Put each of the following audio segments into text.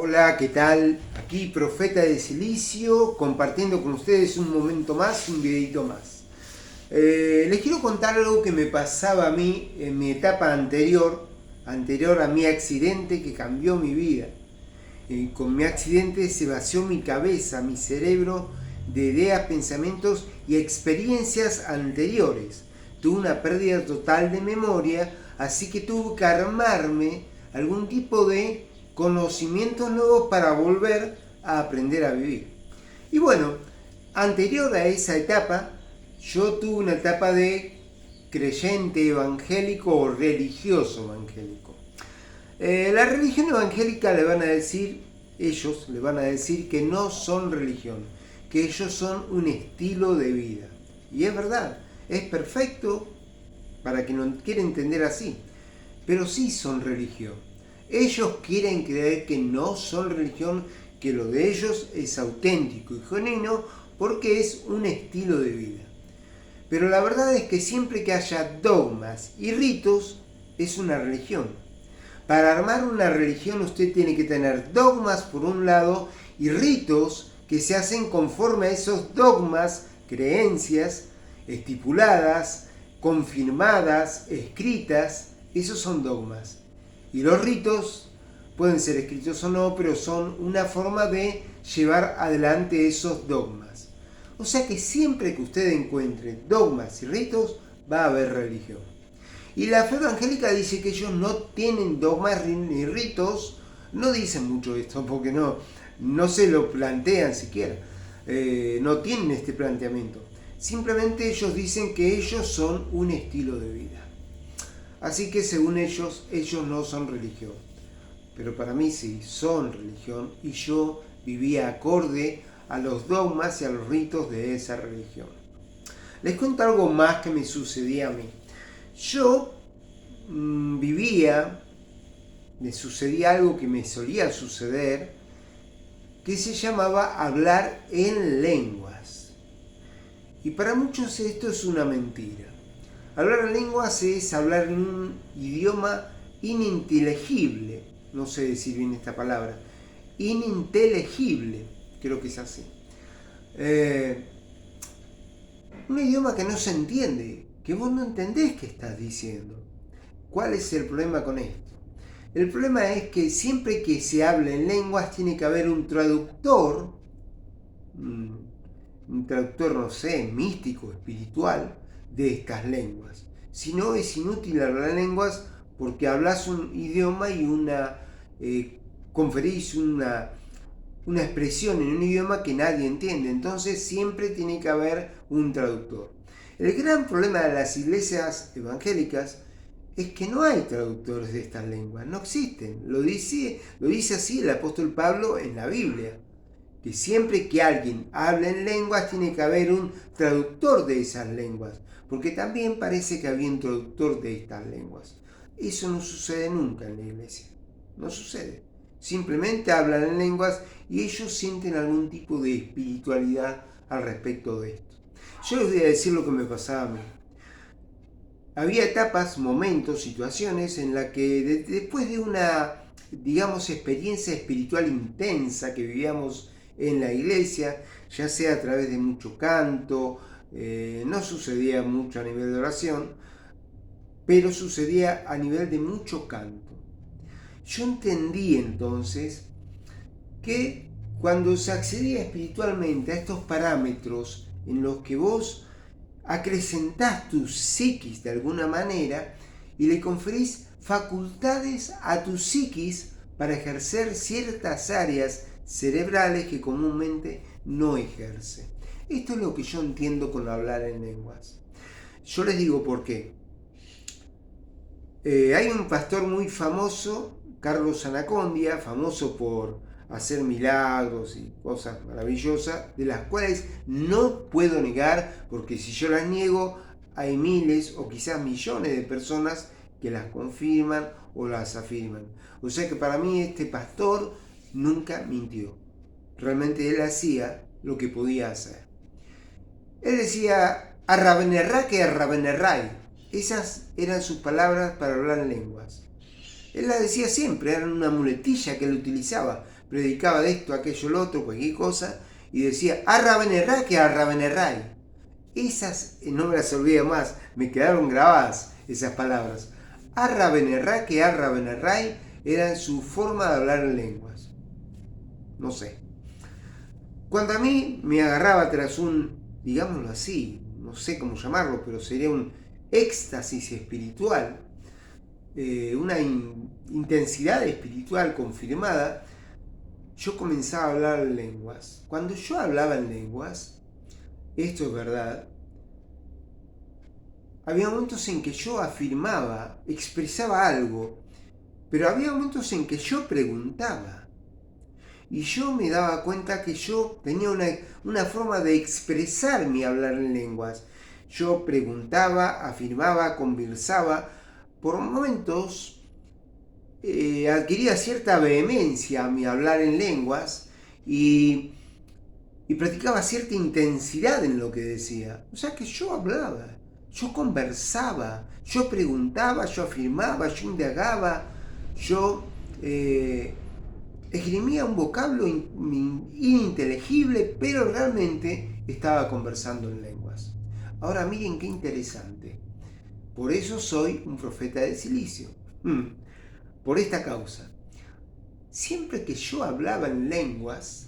Hola, ¿qué tal? Aquí Profeta de Silicio, compartiendo con ustedes un momento más, un videito más. Les quiero contar algo que me pasaba a mí en mi etapa anterior a mi accidente que cambió mi vida. Con mi accidente se vació mi cabeza, mi cerebro de ideas, pensamientos y experiencias anteriores. Tuve una pérdida total de memoria, así que tuve que armarme algún tipo de conocimientos nuevos para volver a aprender a vivir. Y bueno, anterior a esa etapa, yo tuve una etapa de creyente evangélico o religioso evangélico. La religión evangélica ellos le van a decir que no son religión, que ellos son un estilo de vida. Y es verdad, es perfecto para quien lo quiere entender así, pero sí son religión. Ellos quieren creer que no son religión, que lo de ellos es auténtico y genuino porque es un estilo de vida. Pero la verdad es que siempre que haya dogmas y ritos, es una religión. Para armar una religión usted tiene que tener dogmas por un lado y ritos que se hacen conforme a esos dogmas, creencias estipuladas, confirmadas, escritas. Esos son dogmas. Y los ritos pueden ser escritos o no, pero son una forma de llevar adelante esos dogmas. O sea que siempre que usted encuentre dogmas y ritos, va a haber religión. Y la fe evangélica dice que ellos no tienen dogmas ni ritos, no dicen mucho esto porque no se lo plantean siquiera, no tienen este planteamiento. Simplemente ellos dicen que ellos son un estilo de vida. Así que según ellos no son religión. Pero para mí sí, son religión y yo vivía acorde a los dogmas y a los ritos de esa religión. Les cuento algo más que me sucedía a mí. Yo me sucedía algo que me solía suceder, que se llamaba hablar en lenguas. Y para muchos esto es una mentira. Hablar en lenguas es hablar en un idioma ininteligible, no sé decir bien esta palabra, ininteligible, creo que es así. Un idioma que no se entiende, que vos no entendés qué estás diciendo. ¿Cuál es el problema con esto? El problema es que siempre que se habla en lenguas tiene que haber un traductor, no sé, místico, espiritual, de estas lenguas. Si no, es inútil hablar lenguas porque hablas un idioma y conferís una expresión en un idioma que nadie entiende. Entonces siempre tiene que haber un traductor. El gran problema de las iglesias evangélicas es que no hay traductores de estas lenguas, no existen. Lo dice así el apóstol Pablo en la Biblia, que siempre que alguien habla en lenguas tiene que haber un traductor de esas lenguas, porque también parece que había un traductor de estas lenguas. Eso no sucede nunca en la iglesia, no sucede. Simplemente hablan en lenguas y ellos sienten algún tipo de espiritualidad al respecto de esto. Yo les voy a decir lo que me pasaba a mí. Había etapas, momentos, situaciones en las que después de una, digamos, experiencia espiritual intensa que vivíamos en la iglesia, ya sea a través de mucho canto, no sucedía mucho a nivel de oración, pero sucedía a nivel de mucho canto. Yo entendí entonces que cuando se accedía espiritualmente a estos parámetros en los que vos acrecentás tu psiquis de alguna manera y le conferís facultades a tu psiquis para ejercer ciertas áreas cerebrales que comúnmente no ejerce. Esto es lo que yo entiendo con hablar en lenguas. Yo les digo por qué. Hay un pastor muy famoso, Carlos Anacondia, famoso por hacer milagros y cosas maravillosas, de las cuales no puedo negar, porque si yo las niego, hay miles o quizás millones de personas que las confirman o las afirman. O sea que para mí este pastor nunca mintió. Realmente él hacía lo que podía hacer. Él decía, Arrabenerra que Arrabenerray. Esas eran sus palabras para hablar en lenguas. Él la decía siempre, era una muletilla que él utilizaba. Predicaba de esto, aquello, lo otro, cualquier cosa, y decía, arra benerray que arra benerray. Esas no me las olvidé más, me quedaron grabadas esas palabras. Arra benerray que arra benerray eran su forma de hablar en lenguas. No sé. Cuando a mí me agarraba tras un, digámoslo así, no sé cómo llamarlo, pero sería un éxtasis espiritual, una intensidad espiritual confirmada, yo comenzaba a hablar en lenguas. Cuando yo hablaba en lenguas, esto es verdad, había momentos en que yo afirmaba, expresaba algo, pero había momentos en que yo preguntaba. Y yo me daba cuenta que yo tenía una forma de expresar mi hablar en lenguas. Yo preguntaba, afirmaba, conversaba. Por momentos adquiría cierta vehemencia a mi hablar en lenguas y practicaba cierta intensidad en lo que decía. O sea que yo hablaba, yo conversaba, yo preguntaba, yo afirmaba, yo indagaba, yo esgrimía un vocablo ininteligible, pero realmente estaba conversando en lenguas. Ahora miren qué interesante. Por eso soy un profeta de silicio. Por esta causa. Siempre que yo hablaba en lenguas,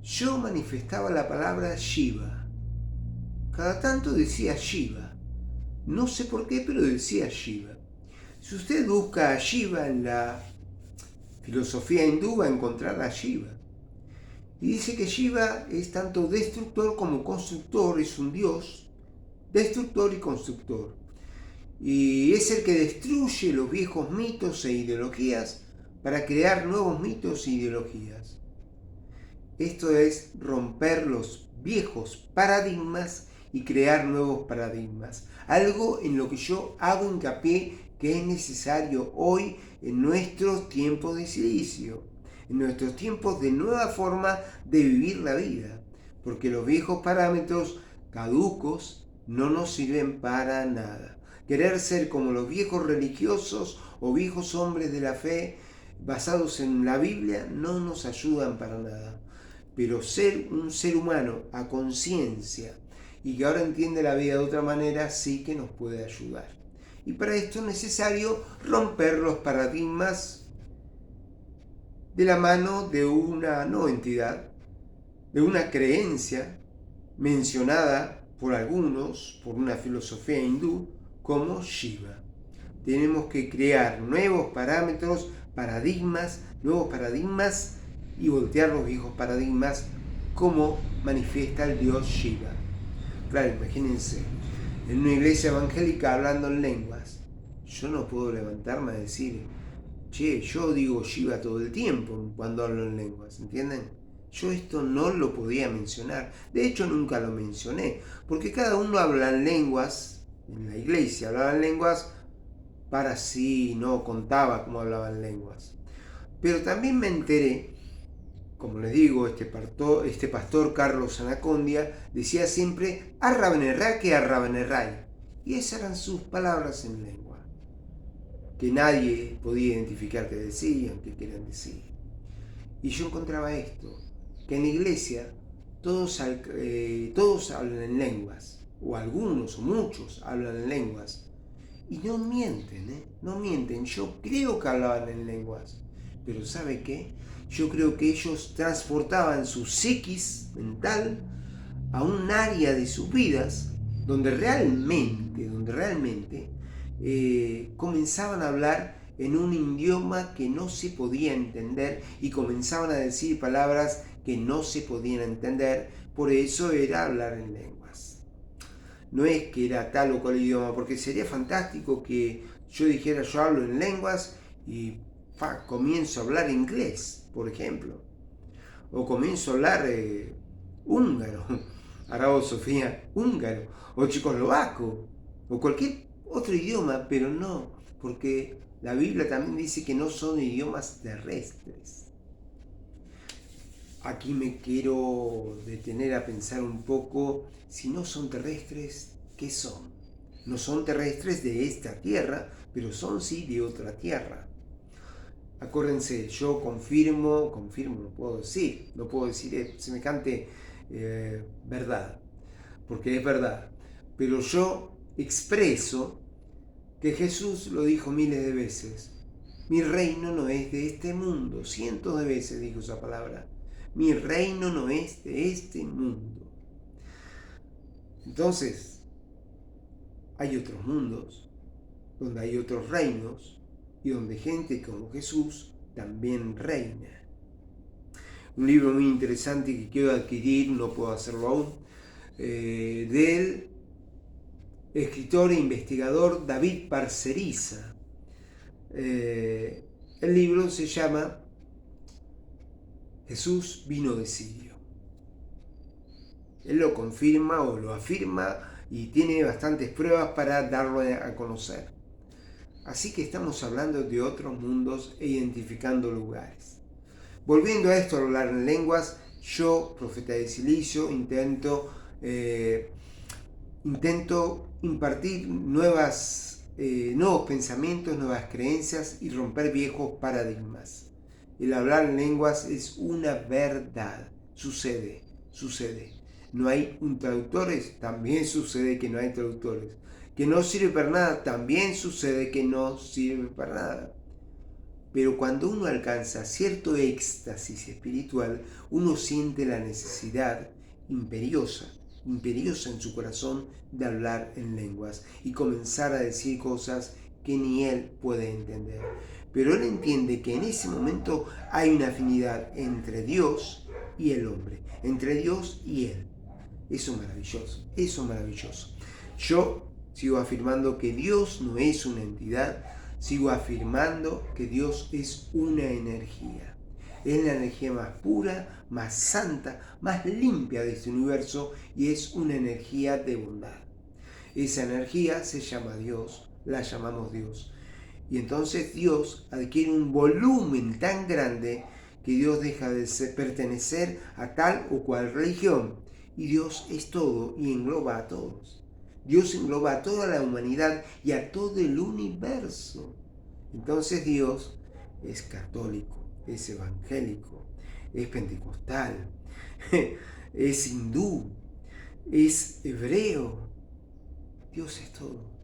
yo manifestaba la palabra Shiva. Cada tanto decía Shiva. No sé por qué, pero decía Shiva. Si usted busca a Shiva en la filosofía hindú, va a encontrar a Shiva. Y dice que Shiva es tanto destructor como constructor, es un dios, destructor y constructor. Y es el que destruye los viejos mitos e ideologías para crear nuevos mitos e ideologías. Esto es romper los viejos paradigmas y crear nuevos paradigmas. Algo en lo que yo hago hincapié que es necesario hoy en nuestros tiempos de silicio, en nuestros tiempos de nueva forma de vivir la vida. Porque los viejos parámetros caducos no nos sirven para nada. Querer ser como los viejos religiosos o viejos hombres de la fe basados en la Biblia no nos ayudan para nada. Pero ser un ser humano a conciencia y que ahora entiende la vida de otra manera sí que nos puede ayudar. Y para esto es necesario romper los paradigmas de la mano de una no entidad, de una creencia mencionada por algunos, por una filosofía hindú, como Shiva. Tenemos que crear nuevos parámetros, nuevos paradigmas y voltear los viejos paradigmas como manifiesta el dios Shiva. Claro, imagínense, en una iglesia evangélica hablando en lenguas, yo no puedo levantarme a decir, che, yo digo Shiva todo el tiempo cuando hablo en lenguas, ¿entienden? Yo esto no lo podía mencionar, de hecho nunca lo mencioné, porque cada uno habla en lenguas, en la iglesia hablaba en lenguas para sí, no contaba cómo hablaba en lenguas. Pero también me enteré, como les digo, este pastor Carlos Anacondia decía siempre arra benerray que arra benerray, y esas eran sus palabras en lengua, que nadie podía identificar qué decían, qué querían decir. Y yo encontraba esto, que en la iglesia todos hablan en lenguas, o algunos o muchos hablan en lenguas, y no mienten, no mienten. Yo creo que hablaban en lenguas, pero ¿sabe qué? Yo creo que ellos transportaban su psiquis mental a un área de sus vidas donde realmente comenzaban a hablar en un idioma que no se podía entender y comenzaban a decir palabras que no se podían entender. Por eso era hablar en lenguas. No es que era tal o cual idioma, porque sería fantástico que yo dijera yo hablo en lenguas y comienzo a hablar inglés, por ejemplo, o comienzo a hablar húngaro, ahora Sofía, húngaro, o checoslovaco, o cualquier otro idioma, pero no, porque la Biblia también dice que no son idiomas terrestres. Aquí me quiero detener a pensar un poco, si no son terrestres, ¿qué son? No son terrestres de esta tierra, pero son sí de otra tierra. Acuérdense, yo confirmo, no puedo decir semejante verdad, porque es verdad, pero yo expreso que Jesús lo dijo miles de veces. Mi reino no es de este mundo. Cientos de veces dijo esa palabra. Mi reino no es de este mundo. Entonces, hay otros mundos, donde hay otros reinos, y donde gente como Jesús también reina. Un libro muy interesante que quiero adquirir, no puedo hacerlo aún, del escritor e investigador David Parceriza. El libro se llama Jesús vino de Sirio. Él lo confirma o lo afirma y tiene bastantes pruebas para darlo a conocer. Así que estamos hablando de otros mundos e identificando lugares. Volviendo a esto, a hablar en lenguas, yo, profeta de Silicio, intento impartir nuevos pensamientos, nuevas creencias y romper viejos paradigmas. El hablar en lenguas es una verdad. Sucede. No hay traductores, también sucede que no hay traductores. Que no sirve para nada, también sucede que no sirve para nada. Pero cuando uno alcanza cierto éxtasis espiritual, uno siente la necesidad imperiosa en su corazón de hablar en lenguas y comenzar a decir cosas que ni él puede entender. Pero él entiende que en ese momento hay una afinidad entre Dios y el hombre, entre Dios y él. Eso es maravilloso. Yo sigo afirmando que Dios no es una entidad, sigo afirmando que Dios es una energía. Es la energía más pura, más santa, más limpia de este universo y es una energía de bondad. Esa energía se llama Dios, la llamamos Dios. Y entonces Dios adquiere un volumen tan grande que Dios deja de pertenecer a tal o cual religión. Y Dios es todo y engloba a todos. Dios engloba a toda la humanidad y a todo el universo. Entonces Dios es católico, es evangélico, es pentecostal, es hindú, es hebreo. Dios es todo.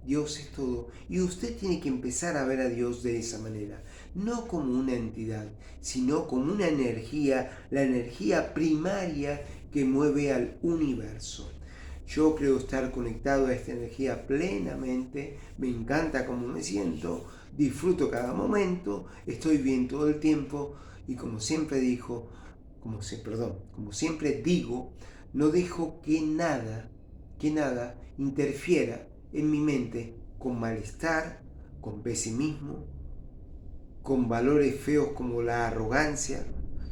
Dios es todo. Y usted tiene que empezar a ver a Dios de esa manera. No como una entidad, sino como una energía, la energía primaria que mueve al universo. Yo creo estar conectado a esta energía plenamente, me encanta cómo me siento, disfruto cada momento, estoy bien todo el tiempo y como siempre digo, no dejo que nada interfiera en mi mente con malestar, con pesimismo, con valores feos como la arrogancia,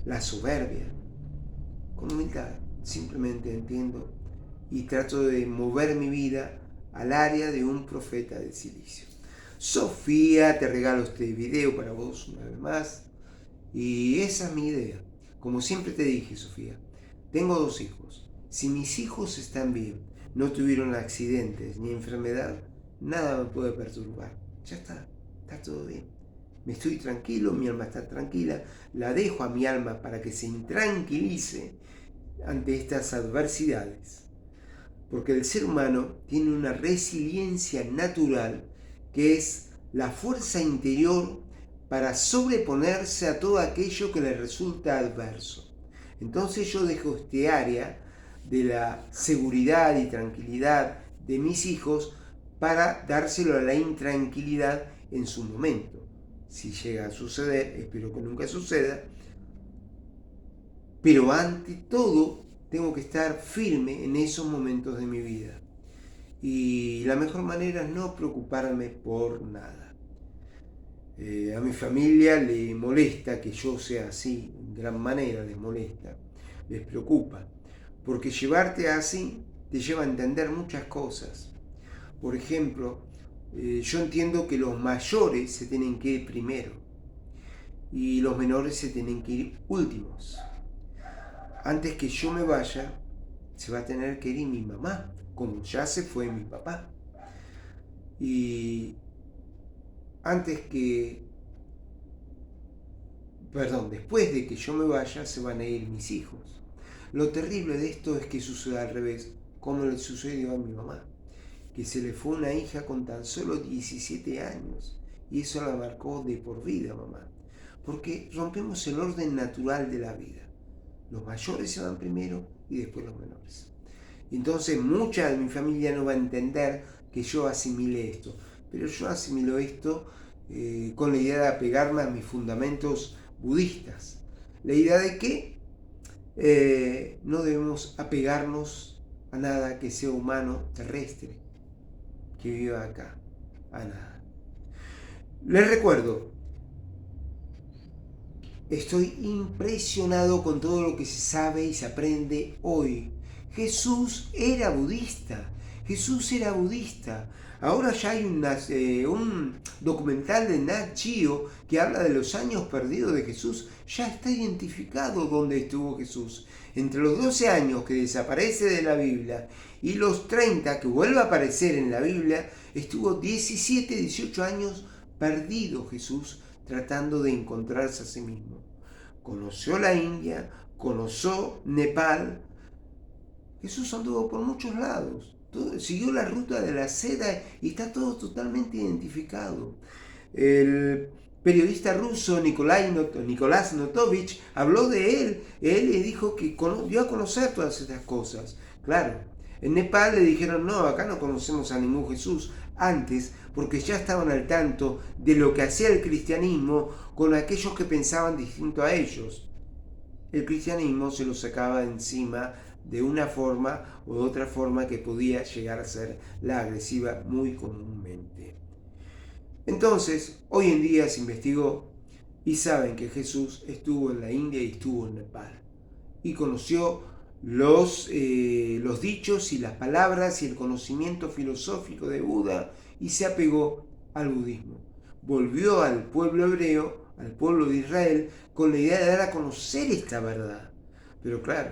la soberbia. Con humildad, simplemente entiendo y trato de mover mi vida al área de un profeta de silicio. Sofía, te regalo este video para vos una vez más. Y esa es mi idea. Como siempre te dije, Sofía, tengo 2 hijos. Si mis hijos están bien, no tuvieron accidentes ni enfermedad, nada me puede perturbar. Ya está todo bien. Me estoy tranquilo, mi alma está tranquila, la dejo a mi alma para que se intranquilice ante estas adversidades. Porque el ser humano tiene una resiliencia natural que es la fuerza interior para sobreponerse a todo aquello que le resulta adverso. Entonces yo dejo este área de la seguridad y tranquilidad de mis hijos para dárselo a la intranquilidad en su momento. Si llega a suceder, espero que nunca suceda, pero ante todo tengo que estar firme en esos momentos de mi vida. Y la mejor manera es no preocuparme por nada. A mi familia le molesta que yo sea así, en gran manera les molesta, les preocupa, porque llevarte así te lleva a entender muchas cosas. Por ejemplo, yo entiendo que los mayores se tienen que ir primero y los menores se tienen que ir últimos. Antes que yo me vaya, se va a tener que ir mi mamá, como ya se fue mi papá. Y después de que yo me vaya, se van a ir mis hijos. Lo terrible de esto es que sucede al revés, como le sucedió a mi mamá, que se le fue una hija con tan solo 17 años, y eso la marcó de por vida, mamá, porque rompemos el orden natural de la vida. Los mayores se van primero y después los menores. Entonces mucha de mi familia no va a entender que yo asimile esto, pero yo asimilo esto con la idea de apegarme a mis fundamentos budistas. La idea de que no debemos apegarnos a nada que sea humano, terrestre, que viva acá, a nada. Les recuerdo, estoy impresionado con todo lo que se sabe y se aprende hoy. Jesús era budista. Ahora ya hay un documental de Nat Geo que habla de los años perdidos de Jesús. Ya está identificado dónde estuvo Jesús. Entre los 12 años que desaparece de la Biblia y los 30 que vuelve a aparecer en la Biblia, estuvo 17, 18 años perdido Jesús tratando de encontrarse a sí mismo. Conoció la India, conoció Nepal. Jesús anduvo por muchos lados. Siguió la ruta de la seda y está todo totalmente identificado. El periodista ruso Nicolás Notovich habló de él. Él le dijo que dio a conocer todas estas cosas. Claro, en Nepal le dijeron, no, acá no conocemos a ningún Jesús. Antes, porque ya estaban al tanto de lo que hacía el cristianismo con aquellos que pensaban distinto a ellos. El cristianismo se lo sacaba encima de una forma o de otra forma que podía llegar a ser la agresiva muy comúnmente. Entonces, hoy en día se investigó y saben que Jesús estuvo en la India y estuvo en Nepal y conoció los dichos y las palabras y el conocimiento filosófico de Buda y se apegó al budismo. Volvió al pueblo hebreo, al pueblo de Israel, con la idea de dar a conocer esta verdad. Pero claro,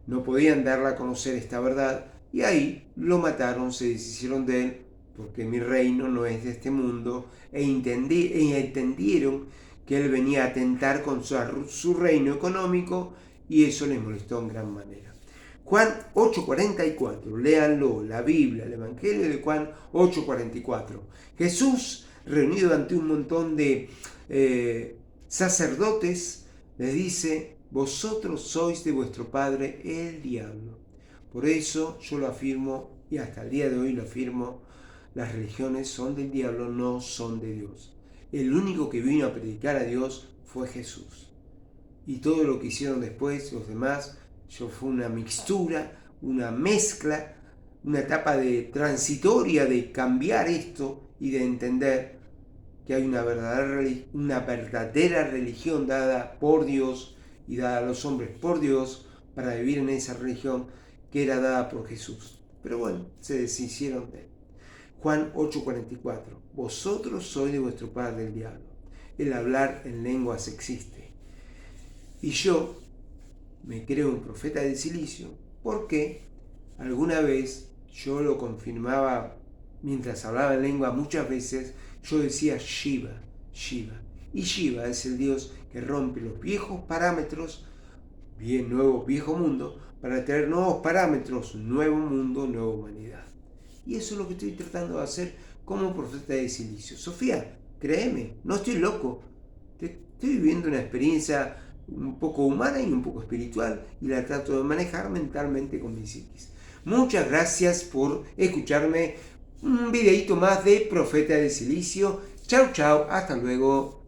no podían darla a conocer esta verdad y ahí lo mataron, se deshicieron de él, porque mi reino no es de este mundo, e entendieron que él venía a atentar con su reino económico y eso les molestó en gran manera. Juan 8:44, léanlo, la Biblia, el Evangelio de Juan 8:44. Jesús, reunido ante un montón de sacerdotes, les dice, vosotros sois de vuestro padre el diablo. Por eso yo lo afirmo, y hasta el día de hoy lo afirmo, las religiones son del diablo, no son de Dios. El único que vino a predicar a Dios fue Jesús. Y todo lo que hicieron después los demás, fue una mixtura, una mezcla, una etapa transitoria de cambiar esto y de entender que hay una verdadera religión dada por Dios y dada a los hombres por Dios para vivir en esa religión que era dada por Jesús. Pero bueno, se deshicieron de él. Juan 8:44, vosotros sois de vuestro padre el diablo. El hablar en lenguas existe. Y yo me creo un profeta del silicio porque alguna vez yo lo confirmaba mientras hablaba en lengua, muchas veces yo decía Shiva. Y Shiva es el Dios que rompe los viejos parámetros, viejo mundo, para traer nuevos parámetros, nuevo mundo, nueva humanidad. Y eso es lo que estoy tratando de hacer como profeta de silicio. Sofía, créeme, no estoy loco. Estoy viviendo una experiencia un poco humana y un poco espiritual y la trato de manejar mentalmente con mi psiquis. Muchas gracias por escucharme. Un videito más de Profeta de Silicio. Chau, hasta luego.